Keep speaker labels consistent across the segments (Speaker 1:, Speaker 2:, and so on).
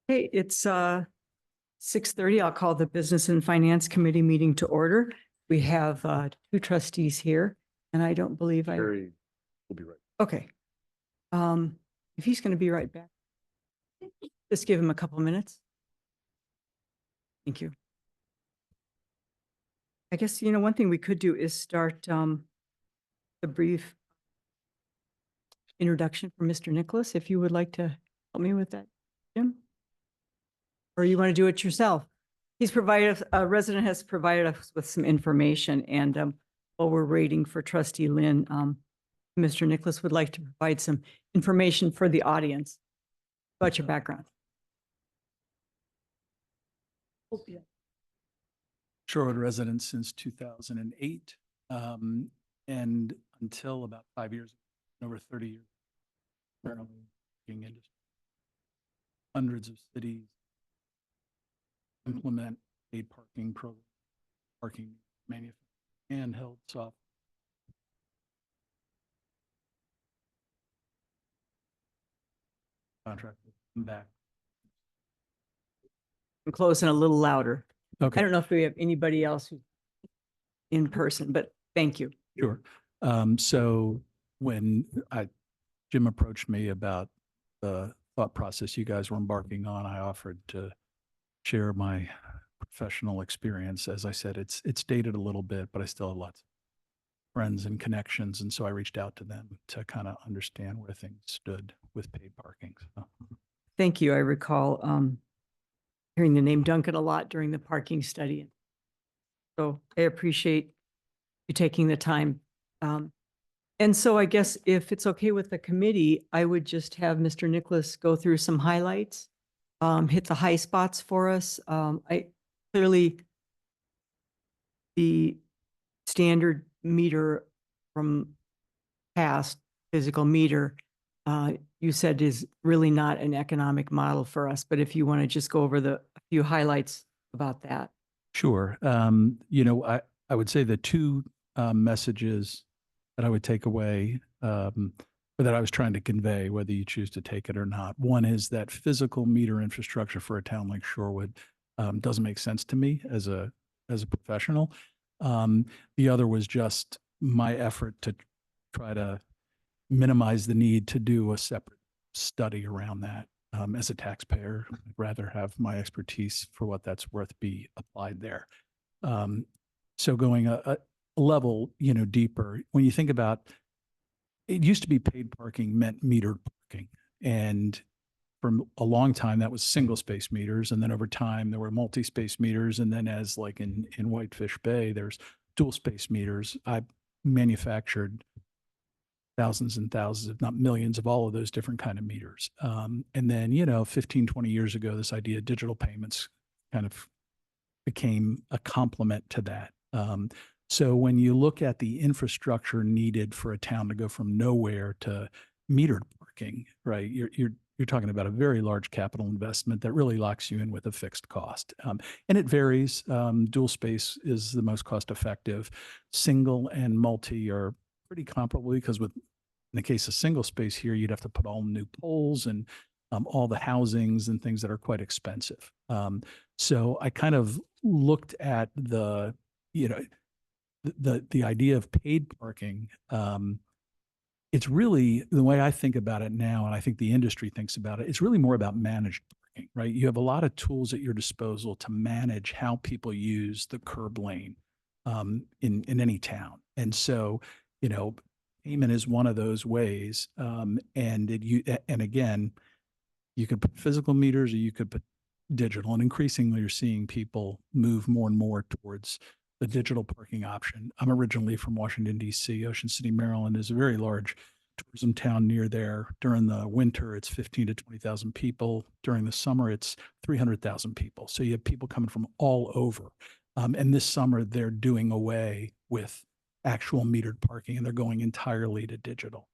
Speaker 1: Hey, it's 6:30. I'll call the Business and Finance Committee meeting to order. We have two trustees here, and I don't believe
Speaker 2: Terry will be right.
Speaker 1: Okay. If he's going to be right back, just give him a couple minutes. Thank you. I guess, one thing we could do is start the brief introduction from Mr. Nicholas, if you would like to help me with that, Jim? Or you want to do it yourself? He's provided, a resident has provided us with some information, and while we're waiting for Trustee Lynn, Mr. Nicholas would like to provide some information for the audience about your background.
Speaker 3: Shorewood resident since 2008, and until about 5 years, over 30 years, currently working industry. Hundreds of cities implement paid parking program, parking manufacturing, handheld software. Contract back.
Speaker 1: I'm closing a little louder.
Speaker 3: Okay.
Speaker 1: I don't know if we have anybody else who's in person, but thank you.
Speaker 3: Sure. So when Jim approached me about the thought process you guys were embarking on, I offered to share my professional experience. As I said, it's dated a little bit, but I still have lots of friends and connections. And so I reached out to them to kind of understand where things stood with paid parking. So.
Speaker 1: Thank you. I recall hearing the name Duncan a lot during the parking study. So I appreciate you taking the time. And so I guess if it's okay with the committee, I would just have Mr. Nicholas go through some highlights, hit the high spots for us. Clearly the standard meter from past physical meter, you said is really not an economic model for us, but if you want to just go over a few highlights about that.
Speaker 3: Sure. I would say the two messages that I would take away, or that I was trying to convey, whether you choose to take it or not. One is that physical meter infrastructure for a town like Shorewood doesn't make sense to me as a professional. The other was just my effort to try to minimize the need to do a separate study around that. As a taxpayer, I'd rather have my expertise for what that's worth be applied there. So going a level, deeper, when you think about, it used to be paid parking meant metered parking. And for a long time, that was single space meters. And then over time, there were multi-space meters. And then as like in Whitefish Bay, there's dual space meters. I manufactured thousands and thousands, if not millions, of all of those different kind of meters. And then, 15, 20 years ago, this idea of digital payments kind of became a complement to that. So when you look at the infrastructure needed for a town to go from nowhere to metered parking, right, you're talking about a very large capital investment that really locks you in with a fixed cost. And it varies. Dual space is the most cost effective. Single and multi are pretty comparable because in the case of single space here, you'd have to put all new poles and all the housings and things that are quite expensive. So I kind of looked at the idea of paid parking. It's really, the way I think about it now, and I think the industry thinks about it, it's really more about managed parking, right? You have a lot of tools at your disposal to manage how people use the curb lane in any town. And so, payment is one of those ways. And again, you could put physical meters or you could put digital, and increasingly you're seeing people move more and more towards the digital parking option. I'm originally from Washington, D.C. Ocean City, Maryland is a very large tourism town near there. During the winter, it's 15 to 20,000 people. During the summer, it's 300,000 people. So you have people coming from all over. And this summer, they're doing away with actual metered parking and they're going entirely to digital.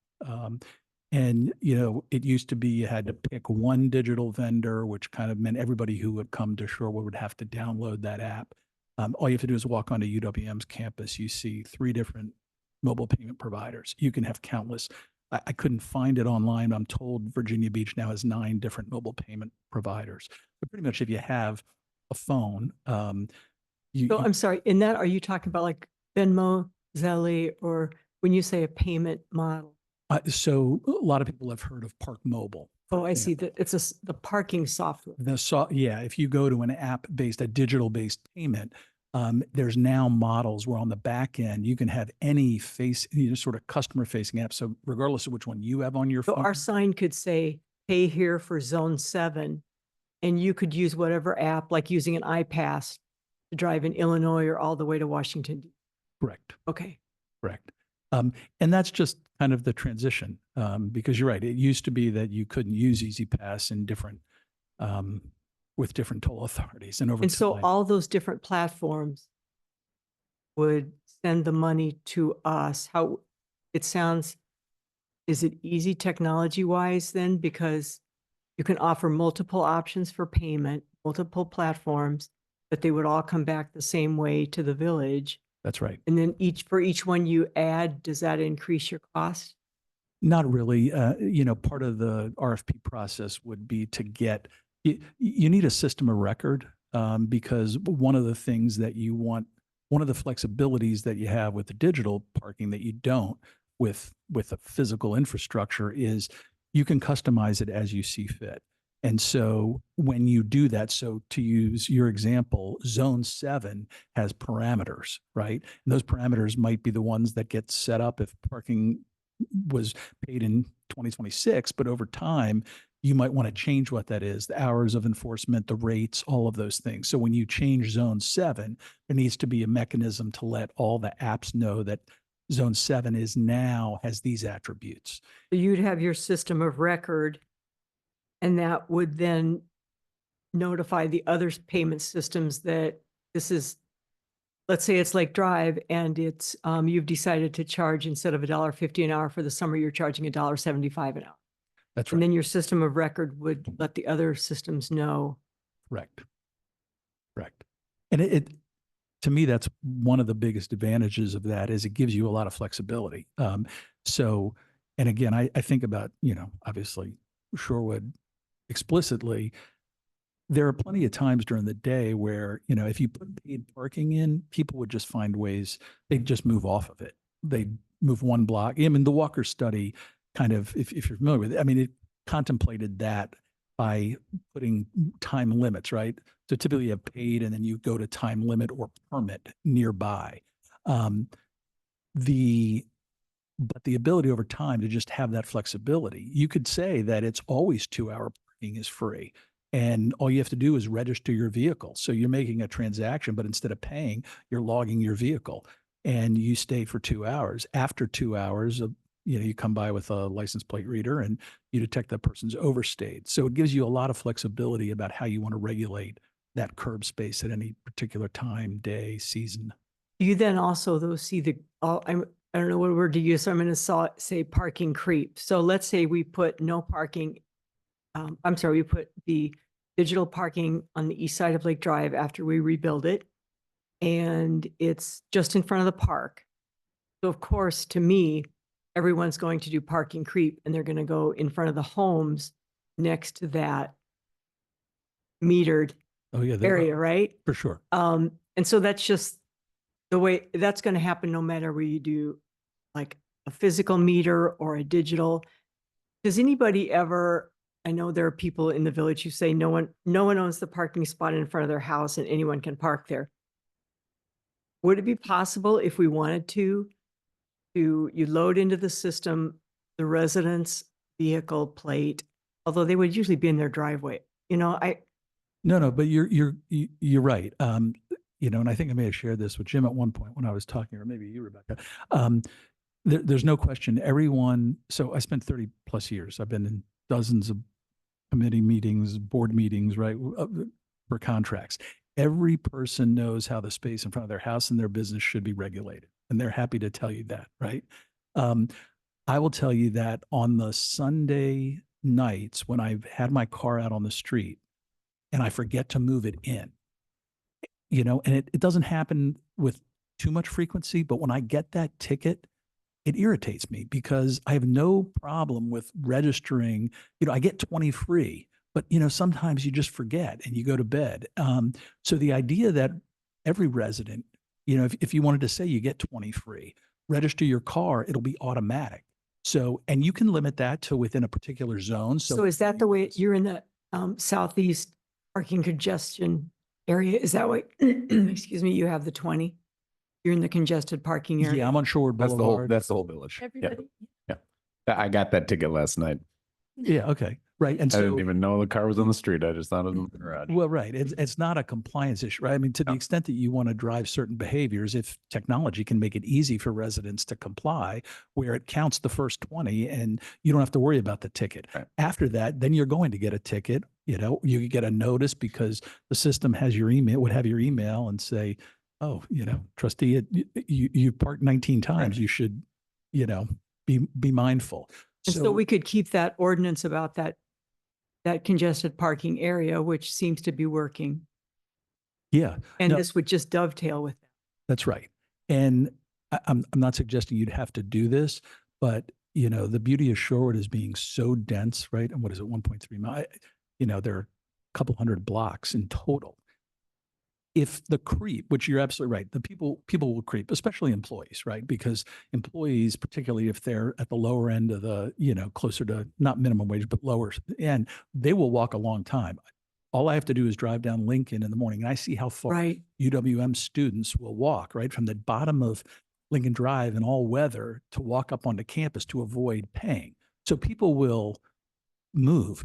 Speaker 3: And, it used to be you had to pick one digital vendor, which kind of meant everybody who would come to Shorewood would have to download that app. All you have to do is walk onto UWM's campus. You see 3 different mobile payment providers. You can have countless I couldn't find it online. I'm told Virginia Beach now has 9 different mobile payment providers. But pretty much if you have a phone,
Speaker 1: So I'm sorry, in that, are you talking about like Venmo, Zelle, or when you say a payment model?
Speaker 3: so a lot of people have heard of Park Mobile.
Speaker 1: Oh, I see that it's the parking software.
Speaker 3: Yeah, if you go to an a digital-based payment, there's now models where on the back end you can have any sort of customer-facing app. So regardless of which one you have on your
Speaker 1: So
Speaker 3: phone,
Speaker 1: our sign could say, pay here for zone 7, and you could use whatever app, like using an iPass to drive in Illinois or all the way to Washington.
Speaker 3: correct,
Speaker 1: Okay.
Speaker 3: correct. And that's just kind of the transition, because you're right. It used to be that you couldn't use Easy Pass in different with different toll authorities, and over
Speaker 1: And so
Speaker 3: time,
Speaker 1: all those different platforms would send the money to us. How it sounds, is it easy technology wise then? Because you can offer multiple options for payment, multiple platforms, but they would all come back the same way to the village.
Speaker 3: that's right.
Speaker 1: And then for each one you add, does that increase your cost?
Speaker 3: Not really. Part of the RFP process would be to you need a system of record, because one of the things that you want, one of the flexibilities that you have with the digital parking that you don't with a physical infrastructure is you can customize it as you see fit. And so when you do that, so to use your example, Zone 7 has parameters, right? And those parameters might be the ones that get set up if parking was paid in 2026, but over time, you might want to change what that is, the hours of enforcement, the rates, all of those things. So when you change Zone 7, there needs to be a mechanism to let all the apps know that Zone 7 has these attributes.
Speaker 1: So you'd have your system of record, and that would then notify the other payment systems that this is, let's say it's Lake Drive and it's, you've decided to charge instead of $1.50 an hour for the summer, you're charging $1.75 an hour.
Speaker 3: That's
Speaker 1: And
Speaker 3: right.
Speaker 1: then your system of record would let the other systems know.
Speaker 3: Correct. Correct. And to me, that's one of the biggest advantages of that is it gives you a lot of flexibility. And again, I think about, obviously Shorewood explicitly, there are plenty of times during the day where, if you put paid parking in, people would just find ways, they'd just move off of it. They'd move one block. I mean, the Walker study kind of, if you're familiar with it, I mean, it contemplated that by putting time limits, right? So typically you have paid and then you go to time limit or permit nearby. But the ability over time to just have that flexibility, you could say that it's always 2-hour parking is free. And all you have to do is register your vehicle. So you're making a transaction, but instead of paying, you're logging your vehicle and you stay for 2 hours. After 2 hours, you come by with a license plate reader and you detect that person's overstayed. So it gives you a lot of flexibility about how you want to regulate that curb space at any particular time, day, season.
Speaker 1: You then also though see I don't know what word to use, so I'm going to say parking creep. So let's say we put no parking. We put the digital parking on the east side of Lake Drive after we rebuild it, and it's just in front of the park. So of course, to me, everyone's going to do parking creep, and they're going to go in front of the homes next to that metered area, right?
Speaker 3: For sure.
Speaker 1: And so that's just the way that's going to happen no matter where you do like a physical meter or a digital. Does anybody ever, I know there are people in the village who say no one owns the parking spot in front of their house and anyone can park there. Would it be possible if we wanted to you load into the system the resident's vehicle plate, although they would usually be in their driveway?
Speaker 3: No, but you're right. And I think I may have shared this with Jim at one point when I was talking, or maybe you, Rebecca. There's no question. So I spent 30 plus years. I've been in dozens of committee meetings, board meetings, right, for contracts. Every person knows how the space in front of their house and their business should be regulated. And they're happy to tell you that, right? I will tell you that on the Sunday nights when I've had my car out on the street and I forget to move it in, and it doesn't happen with too much frequency, but when I get that ticket, it irritates me because I have no problem with registering. I get 20 free, but sometimes you just forget and you go to bed. So the idea that every resident, if you wanted to say you get 20 free, register your car, it'll be automatic. So, and you can limit that to within a particular zone.
Speaker 1: So is that the way you're in the southeast parking congestion area? Is that what, excuse me, you have the 20? You're in the congested parking area?
Speaker 3: Yeah, I'm on Shoreward Boulevard.
Speaker 2: That's the whole village. Yeah.
Speaker 1: Everybody?
Speaker 2: Yeah. I got that ticket last night.
Speaker 3: Yeah. Okay. Right. And
Speaker 2: I
Speaker 3: so,
Speaker 2: didn't even know the car was on the street. I just thought it was in the garage.
Speaker 3: well, right. It's not a compliance issue, right? I mean, to the
Speaker 2: No.
Speaker 3: extent that you want to drive certain behaviors, if technology can make it easy for residents to comply, where it counts the first 20 and you don't have to worry about the ticket.
Speaker 2: Right.
Speaker 3: After that, then you're going to get a ticket. You get a notice because the system has your email, would have your email and say, oh, trustee, you parked 19 times.
Speaker 2: Right.
Speaker 3: You should, be mindful.
Speaker 1: And so we could keep that ordinance about that congested parking area, which seems to be working.
Speaker 3: yeah.
Speaker 1: And
Speaker 3: No.
Speaker 1: this would just dovetail with that.
Speaker 3: That's right. And I'm not suggesting you'd have to do this, but the beauty of Shorewood is being so dense, right? And what is it, 1.3 mile? There are a couple hundred blocks in total. If the creep, which you're absolutely right, the people will creep, especially employees, right? Because employees, particularly if they're at the lower end of the, closer to not minimum wage, but lower end, they will walk a long time. All I have to do is drive down Lincoln in the morning and I see how far
Speaker 1: Right.
Speaker 3: UWM students will walk, right? From the bottom of Lincoln Drive in all weather to walk up onto campus to avoid paying. So people will move.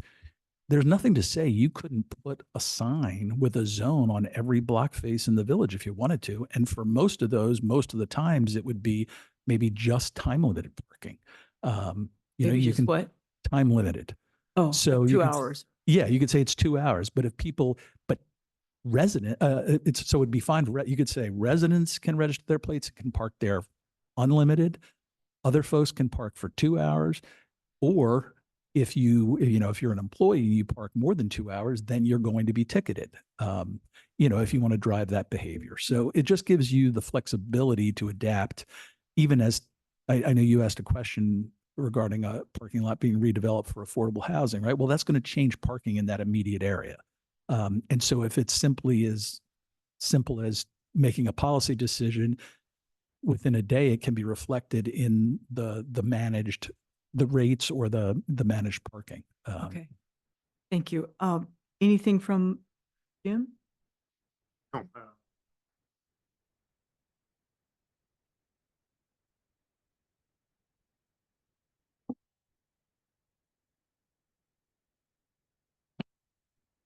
Speaker 3: There's nothing to say you couldn't put a sign with a zone on every block face in the village if you wanted to. And for most of those, most of the times it would be maybe just time limited parking.
Speaker 1: Maybe
Speaker 3: You
Speaker 1: just
Speaker 3: can
Speaker 1: what?
Speaker 3: time limited.
Speaker 1: Oh,
Speaker 3: So you
Speaker 1: 2
Speaker 3: can-
Speaker 1: hours.
Speaker 3: Yeah, you could say it's 2 hours, but so it'd be fine. You could say residents can register their plates, can park there unlimited. Other folks can park for 2 hours, or if if you're an employee, you park more than 2 hours, then you're going to be ticketed. If you want to drive that behavior. So it just gives you the flexibility to adapt, even as I know you asked a question regarding a parking lot being redeveloped for affordable housing, right? Well, that's going to change parking in that immediate area. And so if it's simply as simple as making a policy decision, within a day, it can be reflected in the rates or the managed parking.
Speaker 1: Okay. Thank you. Anything from Jim?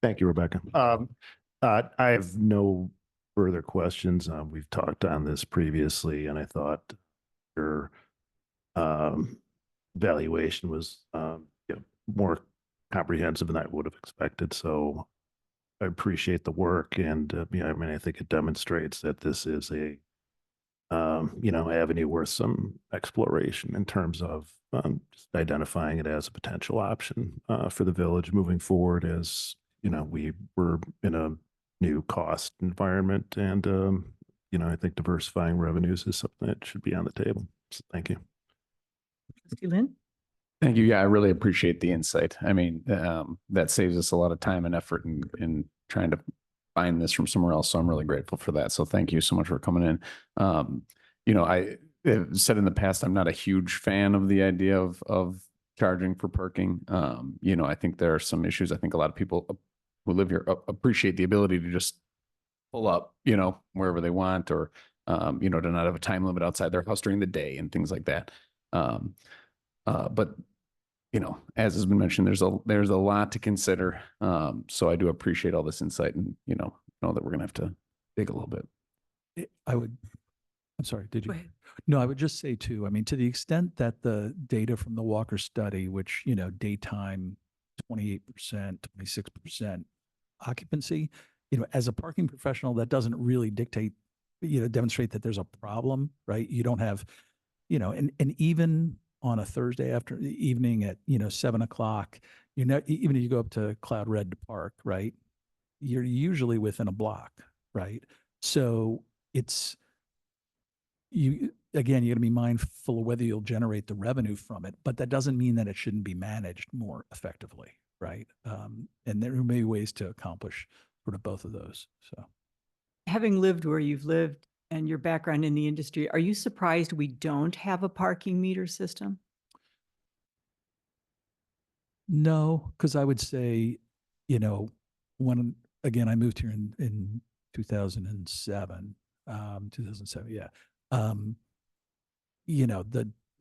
Speaker 4: Thank you, Rebecca. I have no further questions. We've talked on this previously, and I thought your valuation was more comprehensive than I would have expected. So I appreciate the work, and I think it demonstrates that this is a avenue worth some exploration in terms of just identifying it as a potential option for the village moving forward. As we were in a new cost environment, and I think diversifying revenues is something that should be on the table. So thank you.
Speaker 1: Trustee Lynn?
Speaker 2: Thank you. Yeah, I really appreciate the insight. I mean, that saves us a lot of time and effort in trying to find this from somewhere else. So I'm really grateful for that. So thank you so much for coming in. I have said in the past, I'm not a huge fan of the idea of charging for parking. I think there are some issues. I think a lot of people who live here appreciate the ability to just pull up, wherever they want, or, to not have a time limit outside their house during the day and things like that. But as has been mentioned, there's a lot to consider. So I do appreciate all this insight, and know that we're gonna have to dig a little bit.
Speaker 3: I'm sorry, did you?
Speaker 1: Go ahead.
Speaker 3: No, I would just say too, I mean, to the extent that the data from the Walker study, which, daytime 28%, 26% occupancy, as a parking professional, that doesn't really dictate, demonstrate that there's a problem, right? You don't have, and even on a Thursday evening at, 7:00, even if you go up to Cloud Red to park, right? You're usually within a block, right? So again, you got to be mindful of whether you'll generate the revenue from it, but that doesn't mean that it shouldn't be managed more effectively, right? And there may be ways to accomplish sort of both of those. So.
Speaker 1: Having lived where you've lived and your background in the industry, are you surprised we don't have a parking meter system?
Speaker 3: No, because I would say, when, again, I moved here in 2007, 2007, yeah.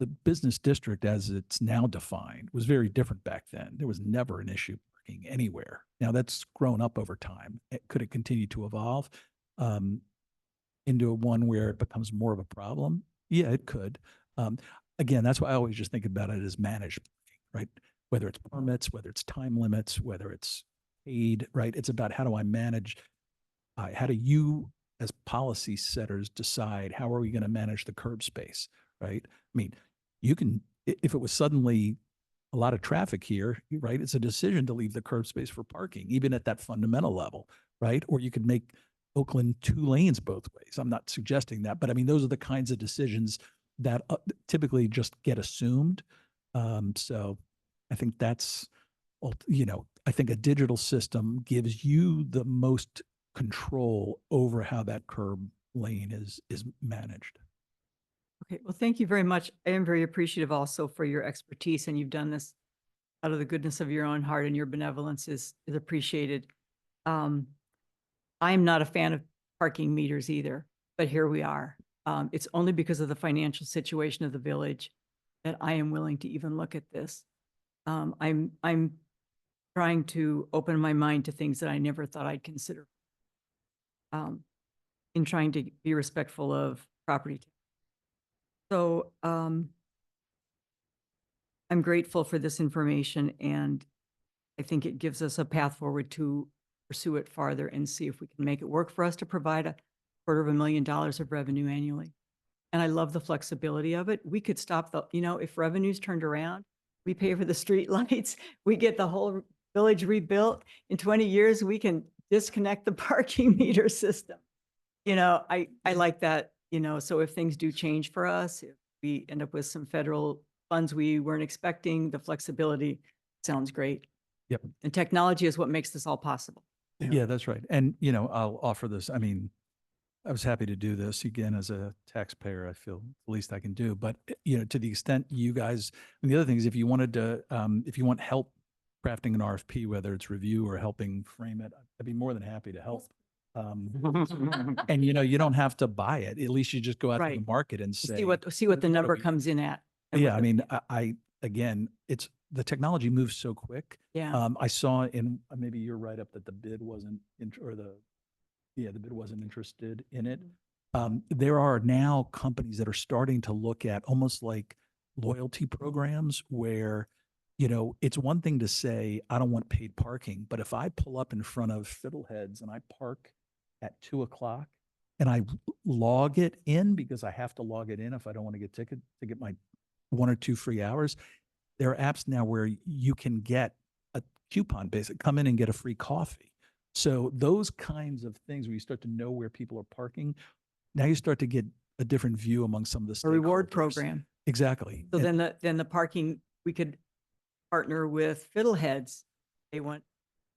Speaker 3: The business district as it's now defined was very different back then. There was never an issue parking anywhere. Now that's grown up over time. Could it continue to evolve into one where it becomes more of a problem? Yeah, it could. Again, that's why I always just think about it as managed parking, right? Whether it's permits, whether it's time limits, whether it's paid, right? It's about how do I manage, how do you as policy setters decide how are we going to manage the curb space, right? I mean, you can, if it was suddenly a lot of traffic here, right? It's a decision to leave the curb space for parking, even at that fundamental level, right? Or you could make Oakland 2 lanes both ways. I'm not suggesting that, but I mean, those are the kinds of decisions that typically just get assumed. So I think that's, I think a digital system gives you the most control over how that curb lane is managed.
Speaker 1: Okay, well, thank you very much. I am very appreciative also for your expertise, and you've done this out of the goodness of your own heart, and your benevolence is appreciated. I'm not a fan of parking meters either, but here we are. It's only because of the financial situation of the village that I am willing to even look at this. I'm trying to open my mind to things that I never thought I'd consider in trying to be respectful of property. So I'm grateful for this information, and I think it gives us a path forward to pursue it farther and see if we can make it work for us to provide $250,000 of revenue annually. And I love the flexibility of it. We could stop if revenues turned around, we pay for the street lights, we get the whole village rebuilt. In 20 years, we can disconnect the parking meter system. I like that, so if things do change for us, if we end up with some federal funds we weren't expecting, the flexibility sounds great.
Speaker 3: Yep.
Speaker 1: And technology is what makes this all possible.
Speaker 3: Yeah, that's right. And, I'll offer this. I mean, I was happy to do this again as a taxpayer. I feel the least I can do, but to the extent you guys, and the other thing is if you wanted to, if you want help crafting an RFP, whether it's review or helping frame it, I'd be more than happy to help. And you don't have to buy it. At least you just go out to
Speaker 1: Right.
Speaker 3: the market and say,
Speaker 1: See what the number comes in at. and
Speaker 3: yeah,
Speaker 1: what
Speaker 3: I
Speaker 1: the-
Speaker 3: mean, I again, it's the technology moves so quick.
Speaker 1: Yeah.
Speaker 3: I saw in maybe you're right up that the bid wasn't the bid wasn't interested in it. There are now companies that are starting to look at almost like loyalty programs where, it's one thing to say, I don't want paid parking, but if I pull up in front of Fiddleheads and I park at 2:00 and I log it in because I have to log it in if I don't want to get ticket to get my 1 or 2 free hours. There are apps now where you can get a coupon, basically come in and get a free coffee. So those kinds of things where you start to know where people are parking, now you start to get a different view among some of the
Speaker 1: A reward
Speaker 3: stakeholders.
Speaker 1: program.
Speaker 3: Exactly.
Speaker 1: So
Speaker 3: And-
Speaker 1: then the parking, we could partner with Fiddleheads. They want,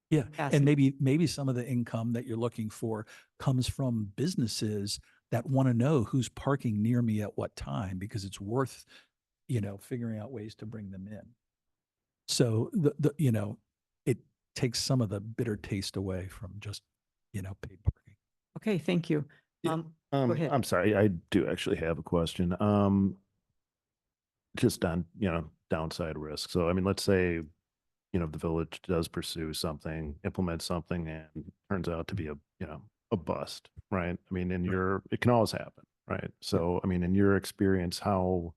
Speaker 3: Yeah,
Speaker 1: Passing.
Speaker 3: and maybe some of the income that you're looking for comes from businesses that want to know who's parking near me at what time because it's worth, figuring out ways to bring them in. So it takes some of the bitter taste away from just, paid parking.
Speaker 1: okay, thank you.
Speaker 4: Yeah.
Speaker 1: Go ahead.
Speaker 4: I'm sorry, I do actually have a question. Just on, downside risk. So, I mean, let's say, the village does pursue something, implement something, and turns out to be a bust, right? I mean, it can always happen, right? So, I mean, in your experience, how,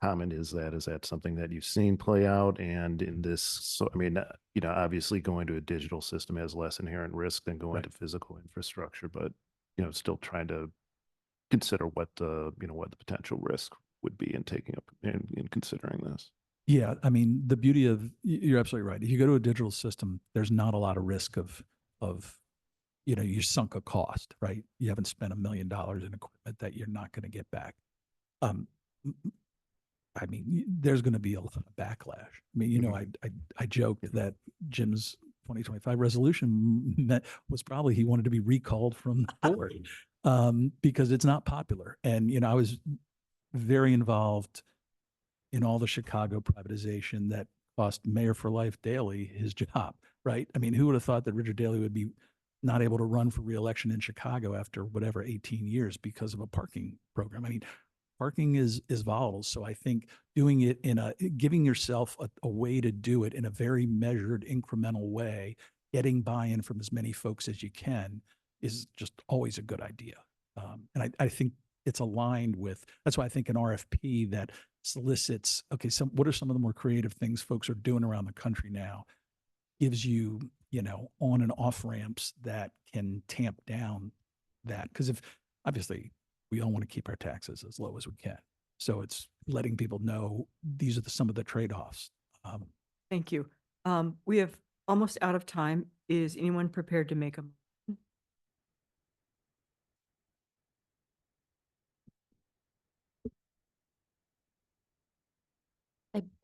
Speaker 4: common is that? Is that something that you've seen play out? And in this, so, I mean, obviously going to a digital system has less inherent risk than going
Speaker 3: Right.
Speaker 4: to physical infrastructure, but, still trying to consider what the potential risk would be in taking up in considering this.
Speaker 3: Yeah, I mean, the beauty of, you're absolutely right. If you go to a digital system, there's not a lot of risk of you sunk a cost, right? You haven't spent $1 million in equipment that you're not going to get back. Um, I mean, there's going to be a lot of backlash. I mean, I joked that Jim's 2025 resolution was probably he wanted to be recalled from the board because it's not popular. And, I was very involved in all the Chicago privatization that cost Mayor for Life Daley his job, right? I mean, who would have thought that Richard Daley would be not able to run for reelection in Chicago after whatever 18 years because of a parking program? I mean, parking is volatile. So I think doing it giving yourself a way to do it in a very measured, incremental way, getting buy-in from as many folks as you can is just always a good idea. And I think it's aligned with, that's why I think an RFP that solicits, okay, what are some of the more creative things folks are doing around the country now, gives you, on and off ramps that can tamp down that. Because obviously we all want to keep our taxes as low as we can. So it's letting people know these are some of the trade-offs.
Speaker 1: Thank you. We have almost out of time. Is anyone prepared to make a?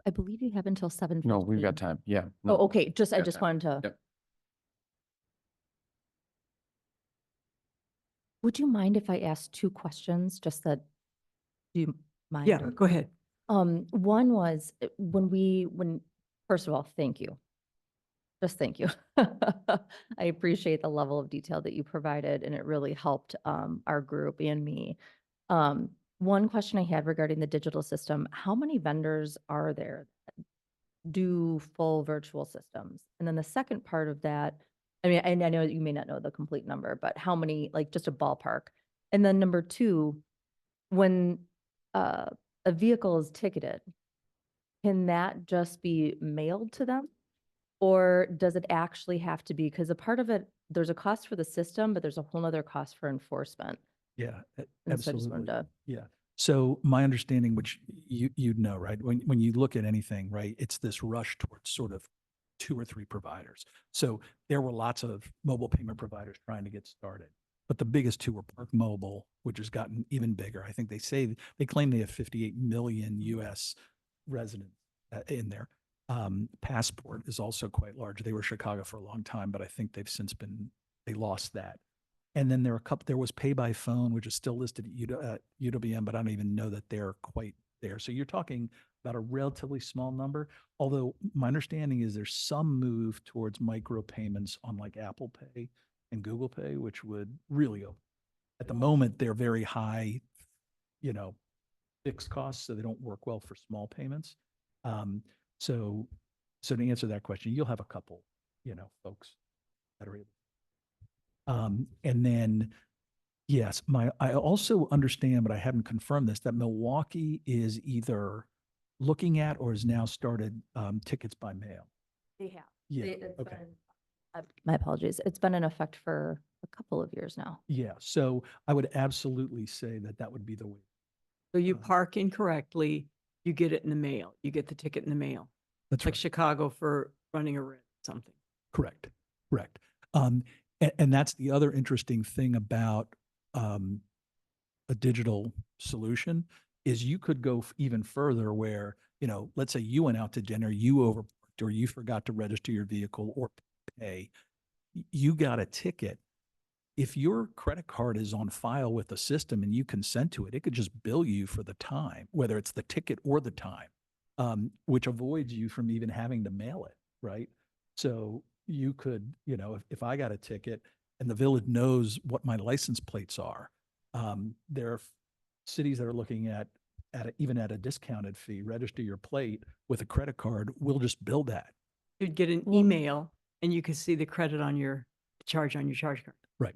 Speaker 5: I believe you have until 7:15.
Speaker 2: No, we've got time. Yeah.
Speaker 5: Oh,
Speaker 2: no,
Speaker 5: okay. I
Speaker 2: got
Speaker 5: just
Speaker 2: time.
Speaker 5: wanted to.
Speaker 2: Yep.
Speaker 5: Would you mind if I asked 2 questions? Just that, do you mind?
Speaker 1: Yeah, go ahead.
Speaker 5: One was first of all, thank you. Just thank you. I appreciate the level of detail that you provided, and it really helped our group and me. One question I had regarding the digital system: how many vendors are there that do full virtual systems? And then the second part of that, I mean, and I know you may not know the complete number, but how many, like just a ballpark? And then number 2, when a vehicle is ticketed, can that just be mailed to them? Or does it actually have to be, because a part of it, there's a cost for the system, but there's a whole nother cost for enforcement.
Speaker 3: Yeah,
Speaker 5: And so I just
Speaker 3: absolutely.
Speaker 5: wanted to,
Speaker 3: Yeah. So my understanding, which you'd know, right? When you look at anything, right, it's this rush towards sort of 2 or 3 providers. So there were lots of mobile payment providers trying to get started, but the biggest 2 were Park Mobile, which has gotten even bigger. I think they claim they have 58 million US residents in there. Passport is also quite large. They were Chicago for a long time, but I think they lost that. And then there was Pay by Phone, which is still listed at UWM, but I don't even know that they're quite there. So you're talking about a relatively small number. Although my understanding is there's some move towards micro payments on like Apple Pay and Google Pay, which would really open. At the moment, they're very high, fixed costs, so they don't work well for small payments. So to answer that question, you'll have a couple, folks that are able. And then, yes, I also understand, but I haven't confirmed this, that Milwaukee is either looking at or has now started tickets by mail.
Speaker 5: they have.
Speaker 3: Yeah.
Speaker 5: It's
Speaker 3: Okay.
Speaker 5: my apologies. It's been in effect for a couple of years now.
Speaker 3: Yeah. So I would absolutely say that would be the way.
Speaker 1: So you park incorrectly, you get it in the mail. You get the ticket in the mail.
Speaker 3: That's
Speaker 1: Like
Speaker 3: right.
Speaker 1: Chicago for running a red something.
Speaker 3: Correct. And that's the other interesting thing about a digital solution is you could go even further where, let's say you went out to dinner, you overparked, or you forgot to register your vehicle or pay, you got a ticket. If your credit card is on file with the system and you consent to it, it could just bill you for the time, whether it's the ticket or the time, which avoids you from even having to mail it, right? So you could, if I got a ticket and the village knows what my license plates are, there are cities that are looking at even at a discounted fee, register your plate with a credit card, we'll just bill that.
Speaker 1: You'd get an
Speaker 5: Well-
Speaker 1: email and you could see the credit on your charge card.
Speaker 3: Right.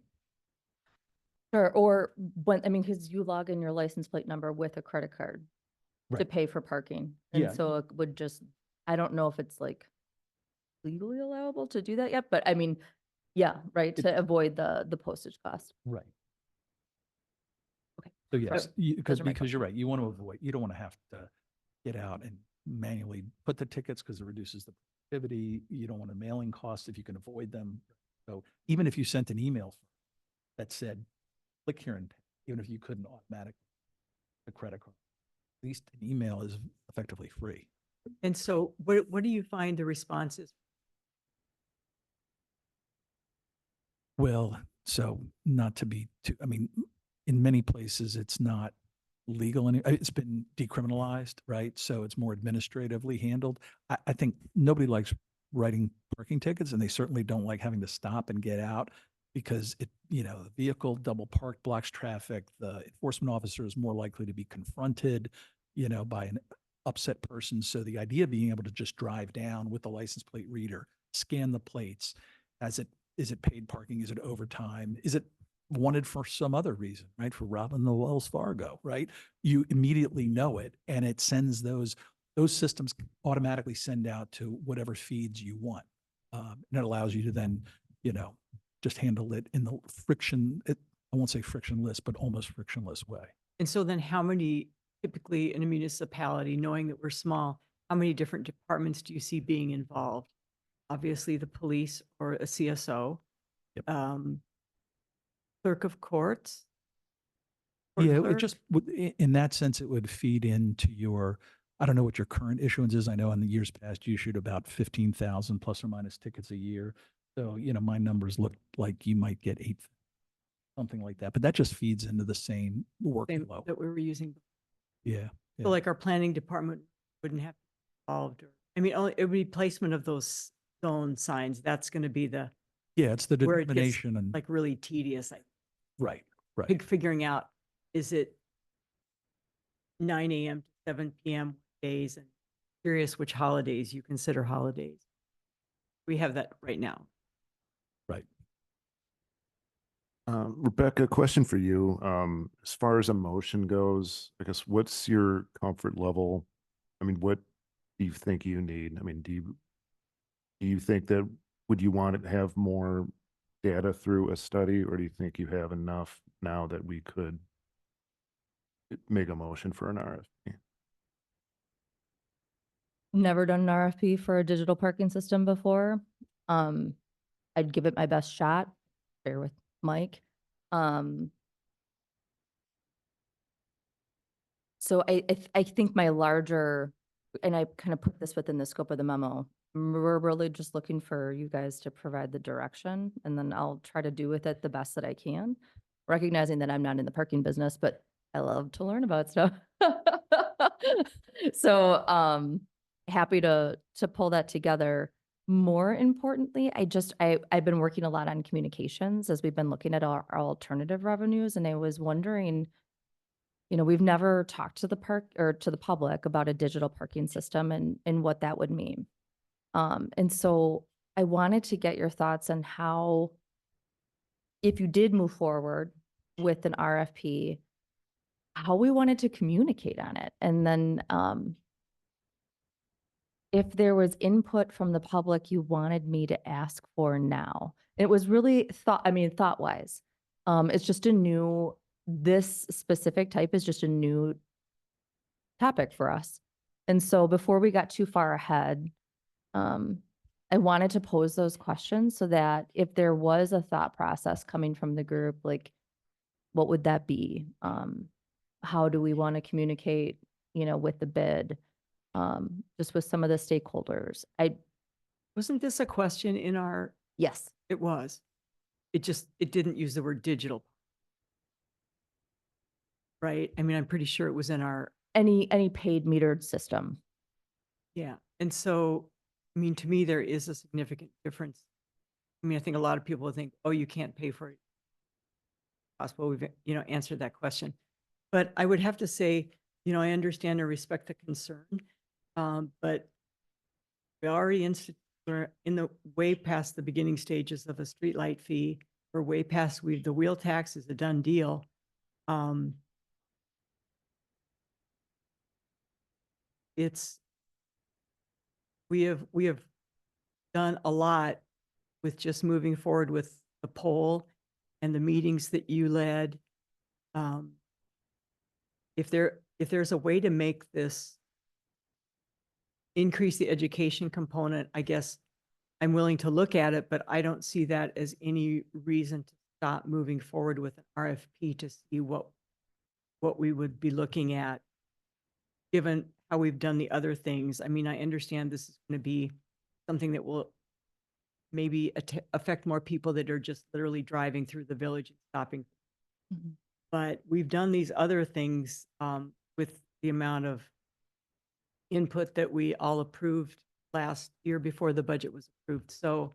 Speaker 5: Sure. Or because you log in your license plate number with a credit card to
Speaker 3: Right.
Speaker 5: pay for parking. And
Speaker 3: Yeah.
Speaker 5: so it would I don't know if it's like legally allowable to do that yet, but I mean, yeah, right, to avoid the postage cost.
Speaker 3: Right.
Speaker 5: Okay.
Speaker 3: So yes,
Speaker 5: Those are my
Speaker 3: because you're right, you want to avoid, you don't want to have to get out and manually put the tickets because it reduces the productivity. You don't want a mailing cost if you can avoid them. So even if you sent an email that said, click here and pay, even if you couldn't automatically the credit card, at least an email is effectively free.
Speaker 1: And so what do you find the responses?
Speaker 3: Well, so not to be too, I mean, in many places, it's not legal. And it's been decriminalized, right? So it's more administratively handled. I think nobody likes writing parking tickets, and they certainly don't like having to stop and get out because it, you know, the vehicle double parked blocks traffic. The enforcement officer is more likely to be confronted, you know, by an upset person. So the idea of being able to just drive down with the license plate reader, scan the plates, is it paid parking? Is it overtime? Is it wanted for some other reason, right? For robbing the Wells Fargo, right? You immediately know it, and it sends those systems automatically send out to whatever feeds you want. And it allows you to then, you know, just handle it in the I won't say frictionless, but almost frictionless way.
Speaker 1: And so then how many, typically in a municipality, knowing that we're small, how many different departments do you see being involved? Obviously, the police or a CSO.
Speaker 3: Yep.
Speaker 1: Clerk of courts. court
Speaker 3: Yeah, it
Speaker 1: clerk?
Speaker 3: just would, in that sense, it would feed into your, I don't know what your current issuance is. I know in the years past, you issued about 15,000 plus or minus tickets a year. So, you know, my numbers look like you might get 8, something like that, but that just feeds into the same
Speaker 1: Same
Speaker 3: workflow.
Speaker 1: that we were using.
Speaker 3: Yeah.
Speaker 1: So
Speaker 3: Yeah.
Speaker 1: like our planning department wouldn't have to be involved, or, I mean, only, it would be placement of those zone signs. That's going to be the,
Speaker 3: Yeah, it's the
Speaker 1: where it gets
Speaker 3: determination and,
Speaker 1: like really tedious, like
Speaker 3: right, right.
Speaker 1: figuring out, is it 9 a.m. to 7 p.m. days, and curious which holidays you consider holidays. We have that right now.
Speaker 3: Right.
Speaker 4: Rebecca, question for you. As far as emotion goes, I guess what's your comfort level? I mean, what do you think you need? I mean, do you think that would you want to have more data through a study, or do you think you have enough now that we could make a motion for an RFP?
Speaker 5: Never done an RFP for a digital parking system before. I'd give it my best shot. Bear with Mike. So I think my larger, and I kind of put this within the scope of the memo, we're really just looking for you guys to provide the direction, and then I'll try to do with it the best that I can, recognizing that I'm not in the parking business, but I love to learn about stuff. So, happy to pull that together. More importantly, I've been working a lot on communications as we've been looking at our alternative revenues, and I was wondering, you know, we've never talked to the park or to the public about a digital parking system and what that would mean. And so I wanted to get your thoughts on how, if you did move forward with an RFP, how we wanted to communicate on it. And then, if there was input from the public you wanted me to ask for now. It was really thought-wise. It's just this specific type is just a new topic for us. And so before we got too far ahead, I wanted to pose those questions so that if there was a thought process coming from the group, like, what would that be? How do we want to communicate, you know, with the bid? Just with some of the stakeholders.
Speaker 1: Wasn't this a question in our,
Speaker 5: Yes,
Speaker 1: it was. It didn't use the word digital. Right? I mean, I'm pretty sure it was in our,
Speaker 5: any paid metered system.
Speaker 1: yeah. And so, I mean, to me, there is a significant difference. I mean, I think a lot of people would think, oh, you can't pay for it. Possible we've, you know, answered that question. But I would have to say, you know, I understand and respect the concern. But we already we're in the way past the beginning stages of a streetlight fee. We're way past, the wheel tax is a done deal. We have done a lot with just moving forward with the poll and the meetings that you led. If there's a way to make this increase the education component, I guess I'm willing to look at it, but I don't see that as any reason to stop moving forward with an RFP to see what we would be looking at, given how we've done the other things. I mean, I understand this is going to be something that will maybe affect more people that are just literally driving through the village and stopping.
Speaker 5: Mhm.
Speaker 1: But we've done these other things with the amount of input that we all approved last year before the budget was approved. So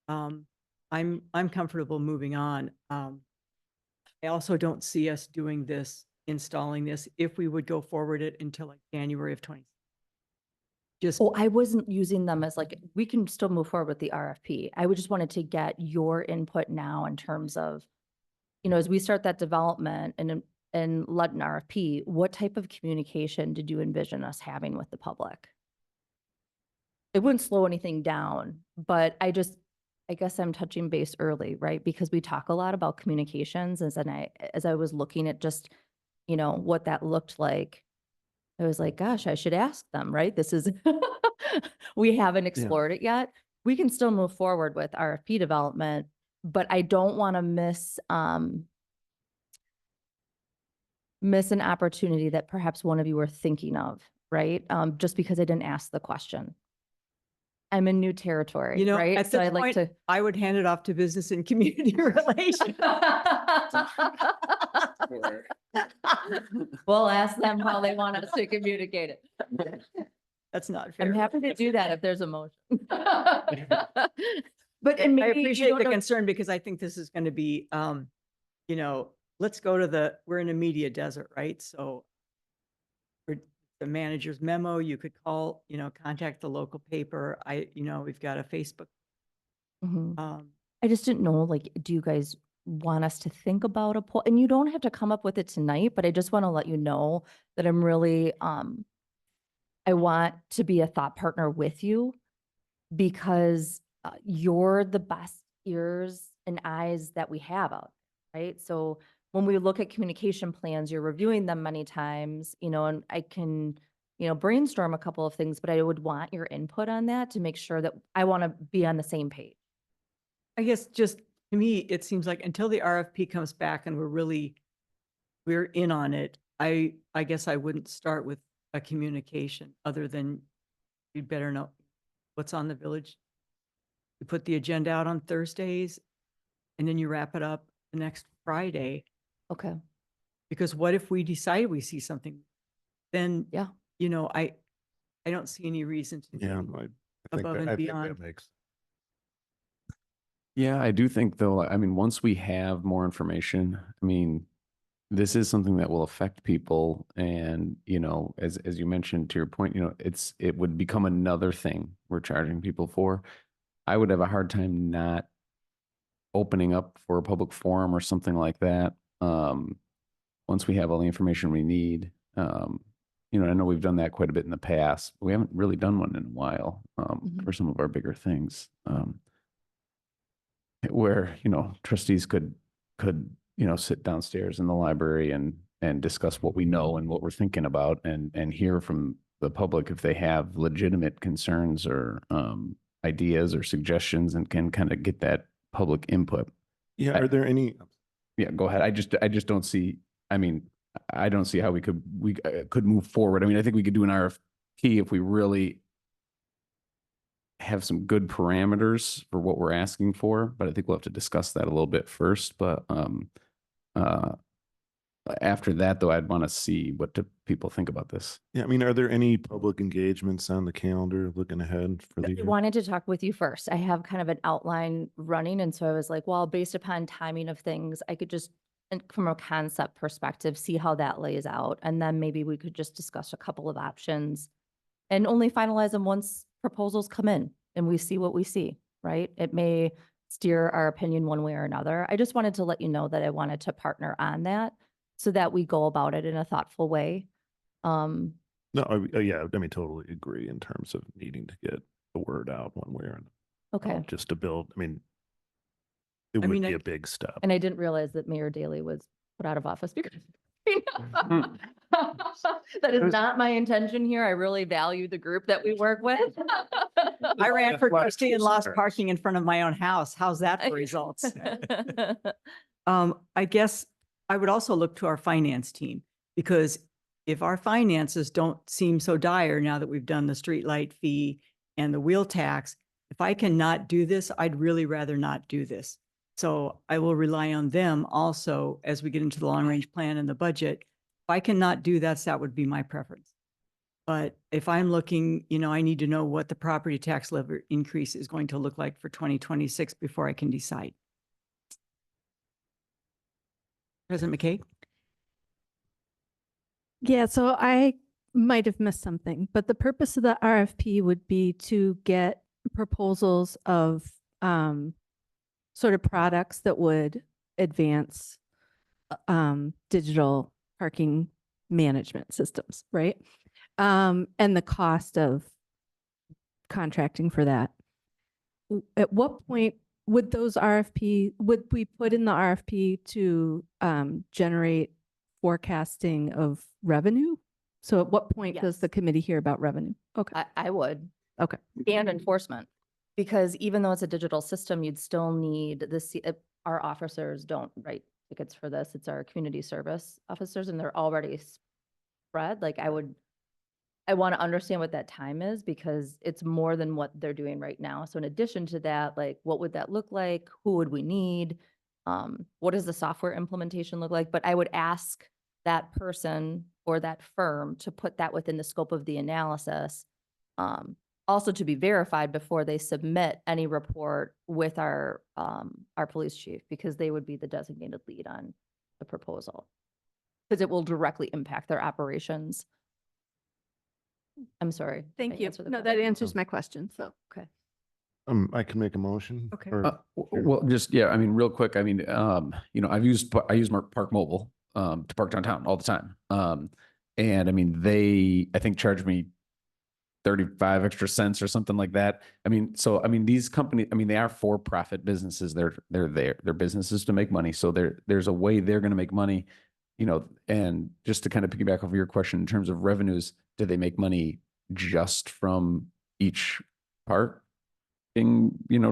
Speaker 1: I'm comfortable moving on. I also don't see us doing this, installing this, if we would go forward it until like January of 20. Just,
Speaker 5: Oh, I wasn't using them as like, we can still move forward with the RFP. I would just wanted to get your input now in terms of, as we start that development and let an RFP, what type of communication did you envision us having with the public? It wouldn't slow anything down, but I guess I'm touching base early, right? Because we talk a lot about communications as I was looking at just, what that looked like, I was like, gosh, I should ask them, right? This is, we haven't explored it yet. We can still move forward with RFP development, but I don't want to miss an opportunity that perhaps one of you were thinking of, right? Just because I didn't ask the question. I'm in new territory, right?
Speaker 1: at
Speaker 5: So
Speaker 1: this
Speaker 5: I'd like
Speaker 1: point,
Speaker 5: to.
Speaker 1: I would hand it off to business and community relations.
Speaker 5: We'll ask them how they want us to communicate it.
Speaker 1: That's not fair.
Speaker 5: I'm happy to do that if there's a motion. But and
Speaker 1: I
Speaker 5: maybe you
Speaker 1: appreciate
Speaker 5: don't
Speaker 1: the
Speaker 5: know-
Speaker 1: concern because I think this is going to be, let's go to we're in a media desert, right? So for the manager's memo, you could call, contact the local paper. We've got a Facebook.
Speaker 5: Mhm.
Speaker 1: Um,
Speaker 5: I just didn't know, like, do you guys want us to think about a poll? And you don't have to come up with it tonight, but I just want to let you know that I'm really, I want to be a thought partner with you because you're the best ears and eyes that we have out, right? So when we look at communication plans, you're reviewing them many times, and I can, brainstorm a couple of things, but I would want your input on that to make sure that I want to be on the same page.
Speaker 1: I guess just to me, it seems like until the RFP comes back and we're in on it, I guess I wouldn't start with a communication other than you'd better know what's on the village. You put the agenda out on Thursdays and then you wrap it up the next Friday.
Speaker 5: Okay.
Speaker 1: Because what if we decide we see something? Then,
Speaker 5: Yeah.
Speaker 1: I don't see any reason to.
Speaker 4: Yeah,
Speaker 1: do
Speaker 4: I think
Speaker 1: above
Speaker 4: that,
Speaker 1: and
Speaker 4: I think
Speaker 1: beyond.
Speaker 4: that makes.
Speaker 2: Yeah, I do think though, I mean, once we have more information, I mean, this is something that will affect people. And, as you mentioned to your point, it would become another thing we're charging people for. I would have a hard time not opening up for a public forum or something like that. Once we have all the information we need, I know we've done that quite a bit in the past, but we haven't really done one in a while,
Speaker 5: Mhm.
Speaker 2: for some of our bigger things. Where, trustees could, sit downstairs in the library and discuss what we know and what we're thinking about and hear from the public if they have legitimate concerns or ideas or suggestions and can kind of get that public input.
Speaker 4: Yeah,
Speaker 2: I-
Speaker 4: are there any,
Speaker 2: Yeah, go ahead. I just don't see, I mean, I don't see how we could move forward. I mean, I think we could do an RFP if we really have some good parameters for what we're asking for, but I think we'll have to discuss that a little bit first. But after that, though, I'd want to see what do people think about this.
Speaker 4: yeah, I mean, are there any public engagements on the calendar looking ahead for the
Speaker 5: I
Speaker 4: year?
Speaker 5: wanted to talk with you first. I have kind of an outline running. And so I was like, well, based upon timing of things, I could just, from a concept perspective, see how that lays out. And then maybe we could just discuss a couple of options and only finalize them once proposals come in and we see what we see, right? It may steer our opinion one way or another. I just wanted to let you know that I wanted to partner on that so that we go about it in a thoughtful way.
Speaker 4: No, yeah, I mean, totally agree in terms of needing to get the word out one way or another.
Speaker 5: Okay.
Speaker 4: Just to build, I mean, it
Speaker 1: I
Speaker 4: would
Speaker 1: mean,
Speaker 4: be
Speaker 1: I-
Speaker 4: a big step.
Speaker 5: And I didn't realize that Mayor Daley was put out of office because that is not my intention here. I really value the group that we work with.
Speaker 1: I ran for trustee and lost parking in front of my own house. How's that for results? I guess I would also look to our finance team, because if our finances don't seem so dire now that we've done the streetlight fee and the wheel tax, if I cannot do this, I'd really rather not do this. So I will rely on them also as we get into the long range plan and the budget. If I cannot do that, that would be my preference. But if I'm looking, I need to know what the property tax levy increase is going to look like for 2026 before I can decide. President McKay?
Speaker 6: Yeah, so I might have missed something, but the purpose of the RFP would be to get proposals of sort of products that would advance digital parking management systems, right? And the cost of contracting for that. At what point would we put in the RFP to generate forecasting of revenue? So at what point does
Speaker 5: Yes.
Speaker 6: the committee hear about revenue? Okay.
Speaker 5: I would.
Speaker 6: Okay.
Speaker 5: And enforcement, because even though it's a digital system, you'd still need our officers don't write tickets for this. It's our community service officers, and they're already spread. Like I want to understand what that time is, because it's more than what they're doing right now. So in addition to that, like what would that look like? Who would we need? What does the software implementation look like? But I would ask that person or that firm to put that within the scope of the analysis. Also to be verified before they submit any report with our police chief, because they would be the designated lead on the proposal. Because it will directly impact their operations. I'm sorry.
Speaker 6: Thank
Speaker 5: I
Speaker 6: you.
Speaker 5: answered the
Speaker 6: No, that
Speaker 5: question?
Speaker 6: answers my question. So.
Speaker 5: Okay.
Speaker 4: I can make a motion.
Speaker 1: Okay.
Speaker 2: Well, just, yeah, I mean, real quick, I mean, I use Park Mobile, to park downtown all the time. And I mean, they, I think, charge me 35 extra cents or something like that. I mean, so, I mean, these companies, I mean, they are for-profit businesses. They're there. Their businesses to make money. So there's a way they're going to make money, and just to kind of piggyback off your question in terms of revenues, do they make money just from each parking,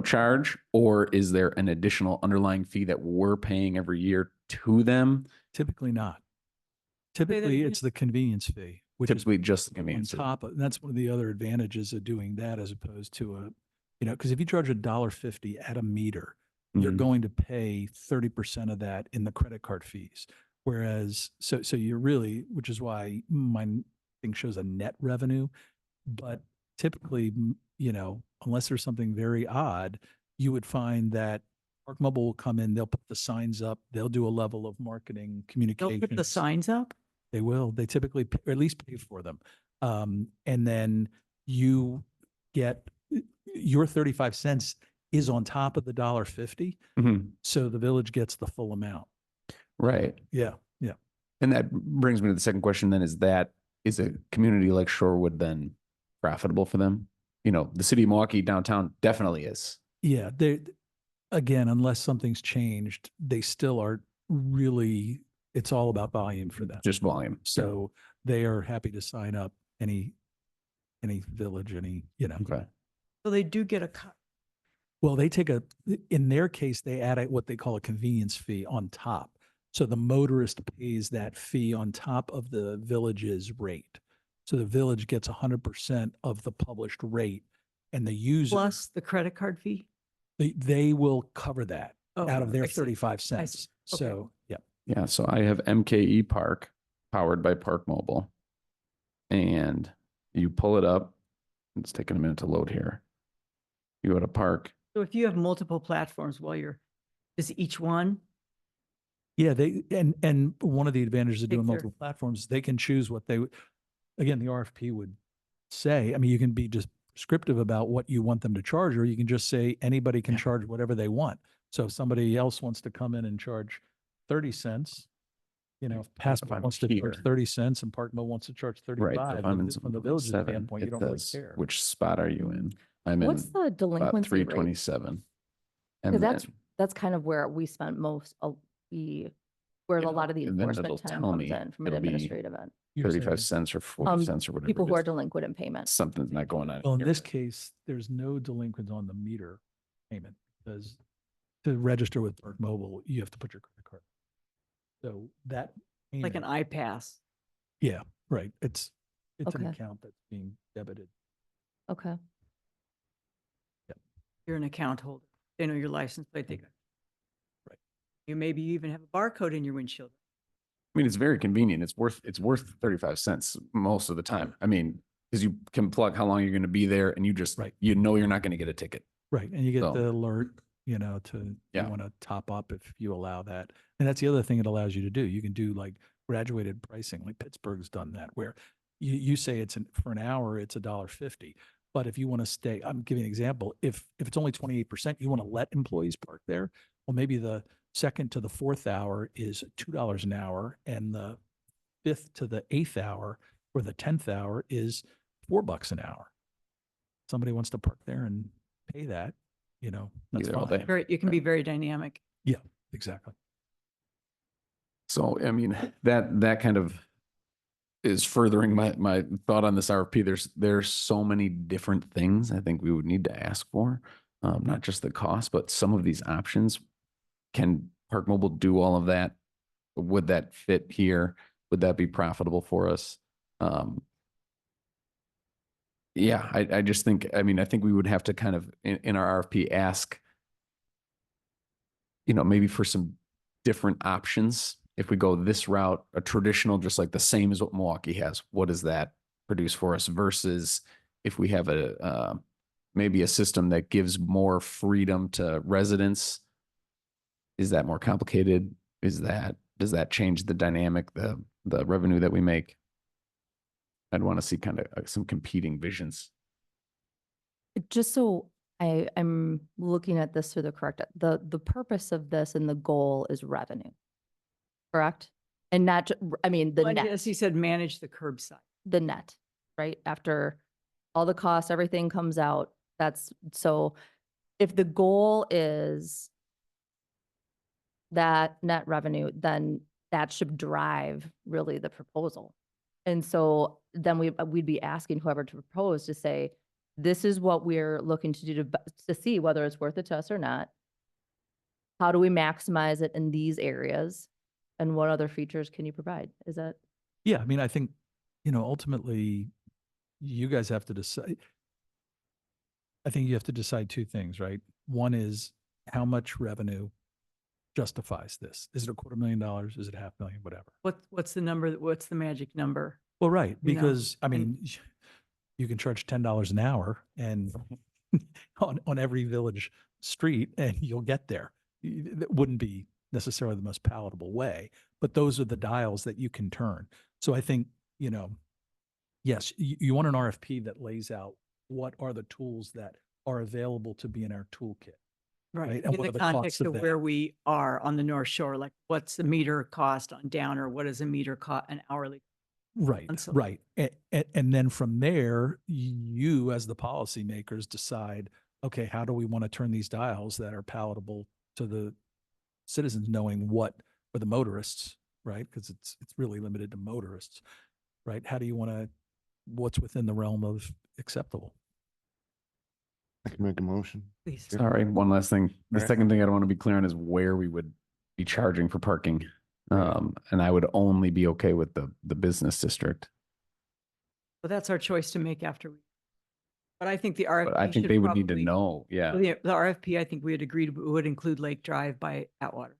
Speaker 2: charge, or is there an additional underlying fee that we're paying every year to them?
Speaker 3: Typically not.
Speaker 1: that
Speaker 3: Typically,
Speaker 1: again.
Speaker 3: it's the convenience fee, which is
Speaker 2: Typically just the
Speaker 3: on
Speaker 2: convenience fee.
Speaker 3: top of, that's one of the other advantages of doing that as opposed to because if you charge $1.50 at a meter, you're
Speaker 2: Mhm.
Speaker 3: going to pay 30% of that in the credit card fees. Whereas, so you're really, which is why my thing shows a net revenue, but typically, unless there's something very odd, you would find that Park Mobile will come in, they'll put the signs up, they'll do a level of marketing
Speaker 1: They'll
Speaker 3: communication.
Speaker 1: put the signs up?
Speaker 3: They will. They typically, or at least pay for them. And then you get your 35 cents is on top of the $1.50.
Speaker 2: Mhm.
Speaker 3: So the village gets the full amount.
Speaker 2: Right.
Speaker 3: Yeah. Yeah.
Speaker 2: And that brings me to the second question then, is a community like Shorewood then profitable for them? The city of Milwaukee downtown definitely is.
Speaker 3: Yeah. Again, unless something's changed, they still are really, it's all about volume for them.
Speaker 2: Just volume.
Speaker 3: So they are happy to sign up any village,
Speaker 2: Okay.
Speaker 1: So they do get a cut.
Speaker 3: Well, they take in their case, they add what they call a convenience fee on top. So the motorist pays that fee on top of the village's rate. So the village gets 100% of the published rate, and the user,
Speaker 1: Plus the credit card fee?
Speaker 3: they will cover that
Speaker 1: Oh,
Speaker 3: out of their
Speaker 1: I see.
Speaker 3: 35 cents.
Speaker 1: see. Okay.
Speaker 3: So, yeah.
Speaker 2: Yeah. So I have MKE Park powered by Park Mobile, and you pull it up. It's taking a minute to load here. You go to Park.
Speaker 1: So if you have multiple platforms is each one?
Speaker 3: Yeah, and one of the advantages of
Speaker 1: Take
Speaker 3: doing
Speaker 1: their-
Speaker 3: multiple platforms, they can choose what again, the RFP would say. I mean, you can be just prescriptive about what you want them to charge, or you can just say anybody can charge whatever they want. So if somebody else wants to come in and charge 30 cents, if Passport
Speaker 2: I'm
Speaker 3: wants to charge
Speaker 2: here.
Speaker 3: 30 cents and Park Mo wants to charge
Speaker 2: Right.
Speaker 3: 35,
Speaker 2: If I'm in
Speaker 3: from the village's
Speaker 2: 7,
Speaker 3: standpoint, you
Speaker 2: it
Speaker 3: don't really
Speaker 2: says,
Speaker 3: care.
Speaker 2: which spot are you in? I'm
Speaker 5: What's
Speaker 2: in
Speaker 5: the
Speaker 2: about
Speaker 5: delinquency rate?
Speaker 2: 327. And
Speaker 5: Because
Speaker 2: then,
Speaker 5: that's kind of where we spent where a lot of the
Speaker 2: and then
Speaker 5: enforcement
Speaker 2: it'll
Speaker 5: time
Speaker 2: tell
Speaker 5: comes
Speaker 2: me,
Speaker 5: in from an
Speaker 2: it'll be-
Speaker 5: administrative end.
Speaker 3: You're saying-
Speaker 2: 35 cents or 40 cents or whatever.
Speaker 5: People
Speaker 2: it
Speaker 5: who are
Speaker 2: is.
Speaker 5: delinquent in payment.
Speaker 2: Something's not going on.
Speaker 3: Well, in
Speaker 2: here.
Speaker 3: this case, there's no delinquents on the meter payment because to register with Park Mobile, you have to put your credit card. So that.
Speaker 1: Like an
Speaker 3: payment-
Speaker 1: iPass.
Speaker 3: Yeah, right. It's an
Speaker 5: Okay.
Speaker 3: account that's being debited.
Speaker 5: Okay.
Speaker 1: You're an account holder. They know your license plate. They got.
Speaker 3: Right.
Speaker 1: You maybe even have a barcode in your windshield.
Speaker 2: I mean, it's very convenient. It's worth 35 cents most of the time. I mean, because you can plug how long you're going to be there and you just,
Speaker 3: Right.
Speaker 2: you know, you're not going to get a ticket.
Speaker 3: Right. And you get
Speaker 2: So-
Speaker 3: the alert, you know, to,
Speaker 2: Yeah.
Speaker 3: you want to top up if you allow that. And that's the other thing it allows you to do. You can do like graduated pricing, like Pittsburgh's done that, where you say it's for an hour, it's $1.50. But if you want to stay, I'm giving an example. If it's only 28%, you want to let employees park there. Well, maybe the second to the fourth hour is $2 an hour, and the fifth to the eighth hour or the 10th hour is $4 an hour. Somebody wants to park there and pay that, you know, that's
Speaker 2: there all
Speaker 3: fine.
Speaker 2: day.
Speaker 1: Very, you can be very dynamic.
Speaker 3: Exactly.
Speaker 2: So, I mean, that kind of is furthering my thought on this RFP. There's so many different things I think we would need to ask for, not just the cost, but some of these options. Can Park Mobile do all of that? Would that fit here? Would that be profitable for us? Yeah, I just think, I mean, I think we would have to kind of in our RFP ask, you know, maybe for some different options. If we go this route, a traditional, just like the same as what Milwaukee has, what does that produce for us versus if we have maybe a system that gives more freedom to residents? Is that more complicated? Does that change the dynamic, the revenue that we make? I'd want to see kind of some competing visions.
Speaker 5: Just so I'm looking at this through the correct, the purpose of this and the goal is revenue, correct? And not, I mean, the
Speaker 1: Well,
Speaker 5: net,
Speaker 1: As he said, manage the curbside.
Speaker 5: the net, right? After all the costs, everything comes out. So if the goal is that net revenue, then that should drive really the proposal. And so then we'd be asking whoever to propose to say, this is what we're looking to do to see whether it's worth it to us or not. How do we maximize it in these areas? And what other features can you provide? Is that?
Speaker 3: Yeah, I mean, I think, you know, ultimately, you guys have to decide. I think you have to decide two things, right? One is how much revenue justifies this? Is it $250,000? Is it $500,000? Whatever.
Speaker 1: What's the number? What's the magic number?
Speaker 3: Well, right,
Speaker 1: You know,
Speaker 3: because I
Speaker 1: and-
Speaker 3: mean, you can charge $10 an hour and on every village street, and you'll get there. That wouldn't be necessarily the most palatable way, but those are the dials that you can turn. So I think, you know, yes, you want an RFP that lays out what are the tools that are available to be in our toolkit. Right, and
Speaker 1: In
Speaker 3: what
Speaker 1: the
Speaker 3: are the costs
Speaker 1: context
Speaker 3: of
Speaker 1: of
Speaker 3: that?
Speaker 1: where we are on the North Shore, like what's the meter cost on Downer? What is a meter cost, an hourly?
Speaker 3: Right,
Speaker 1: And so-
Speaker 3: right. And then from there, you as the policymakers decide, okay, how do we want to turn these dials that are palatable to the citizens, knowing what, or the motorists, right? Because it's really limited to motorists, right? How do you want to, what's within the realm of acceptable?
Speaker 4: I can make a motion.
Speaker 1: Please.
Speaker 2: Sorry, one last thing. The
Speaker 4: Alright.
Speaker 2: second thing I want to be clear on is where we would be charging for parking. And I would only be okay with the business district.
Speaker 1: But that's our choice to make after. But I think the RFP.
Speaker 2: But I think
Speaker 1: should
Speaker 2: they would need to
Speaker 1: probably-
Speaker 2: know, yeah.
Speaker 1: Well, The RFP, I think we had agreed would include Lake Drive by Atwater.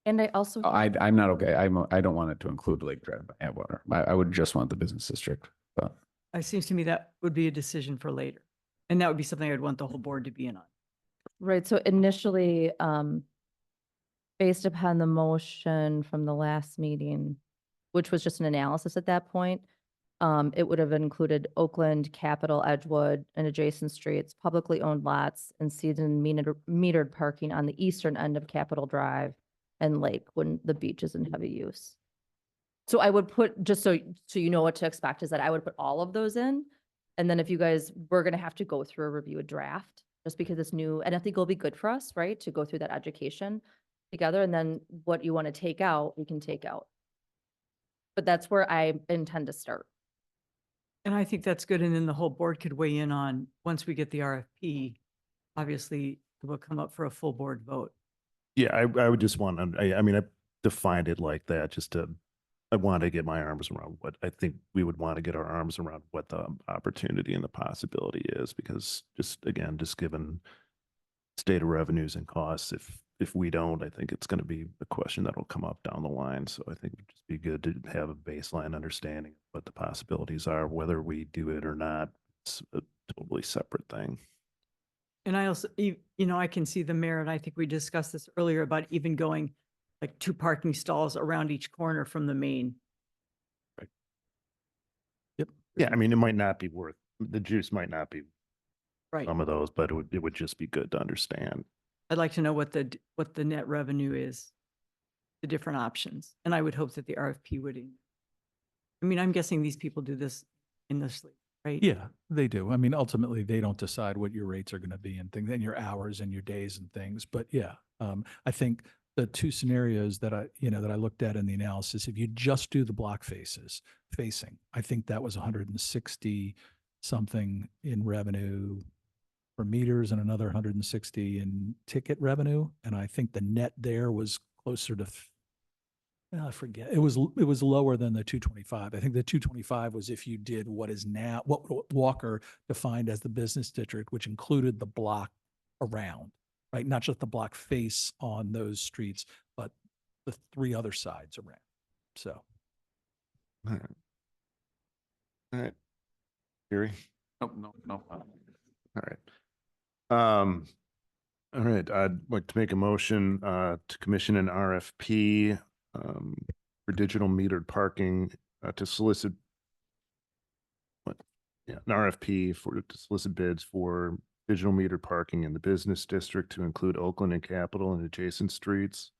Speaker 5: And I also,
Speaker 2: I'm not okay. I don't want it to include Lake Drive by Atwater. I would just want the business district, but.
Speaker 1: It seems to me that would be a decision for later. And that would be something I'd want the whole board to be in on.
Speaker 5: right, so initially, based upon the motion from the last meeting, which was just an analysis at that point, it would have included Oakland, Capitol, Edgewood, and adjacent streets, publicly owned lots, and season metered parking on the eastern end of Capitol Drive and Lake when the beach is in heavy use. So I would put, just so you know what to expect, is that I would put all of those in. And then if you guys, we're gonna have to go through a review, a draft, just because it's new, and I think it'll be good for us, right, to go through that education together, and then what you want to take out, we can take out. but that's where I intend to start.
Speaker 1: And I think that's good. And then the whole board could weigh in on, once we get the RFP, obviously it will come up for a full board vote.
Speaker 4: Yeah, I would just want, I mean, I defined it like that just to, I want to get my arms around what I think we would want to get our arms around what the opportunity and the possibility is, because just, again, just given state of revenues and costs, if we don't, I think it's going to be a question that'll come up down the line. So I think it'd just be good to have a baseline understanding of what the possibilities are, whether we do it or not. It's a totally separate thing.
Speaker 1: And I also, I can see the merit. I think we discussed this earlier about even going like 2 parking stalls around each corner from the main.
Speaker 4: Yeah, I mean, it might not be worth, the juice might not be
Speaker 1: Right.
Speaker 4: some of those, but it would just be good to understand.
Speaker 1: I'd like to know what the net revenue is, the different options. And I would hope that the RFP would. I mean, I'm guessing these people do this in the sleep, right?
Speaker 3: Yeah, they do. I mean, ultimately, they don't decide what your rates are going to be and things, and your hours and your days and things. But yeah, I think the 2 scenarios that I looked at in the analysis, if you just do the block facing, I think that was 160 something in revenue for meters and another 160 in ticket revenue. And I think the net there was closer to, I forget, it was lower than the 225. I think the 225 was if you did what is now, what Walker defined as the business district, which included the block around, right? Not just the block face on those streets, but the 3 other sides around. So.
Speaker 4: All right. All right. Gary?
Speaker 2: Nope, no.
Speaker 4: All right. All right, I'd like to make a motion to commission an RFP for digital metered parking to solicit an RFP to solicit bids for digital metered parking in the business district to include Oakland and Capitol and adjacent streets,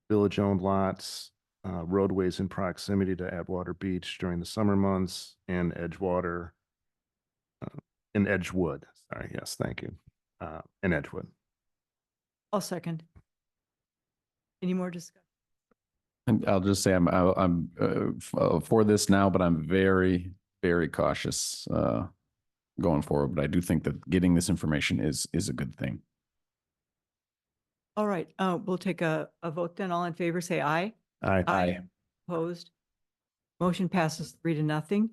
Speaker 4: village-owned lots, roadways in proximity to Atwater Beach during the summer months, and Edgewater in Edgewood. Sorry, yes, thank you. In Edgewood.
Speaker 1: I'll second. Any more discussion?
Speaker 2: And I'll just say I'm for this now, but I'm very, very cautious going forward. But I do think that getting this information is a good thing.
Speaker 1: All right, we'll take a vote then. All in favor, say aye.
Speaker 4: Aye.
Speaker 1: Opposed? Motion passes 3-0.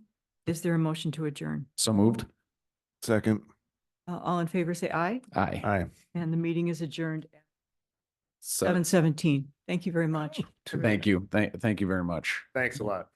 Speaker 1: Is there a motion to adjourn?
Speaker 2: So moved.
Speaker 4: Second.
Speaker 1: All in favor, say aye.
Speaker 2: Aye.
Speaker 4: Aye.
Speaker 1: And the meeting is adjourned at
Speaker 2: So,
Speaker 1: 7:17. Thank you very much.
Speaker 2: thank you. Thank you very much.
Speaker 4: Thanks a lot.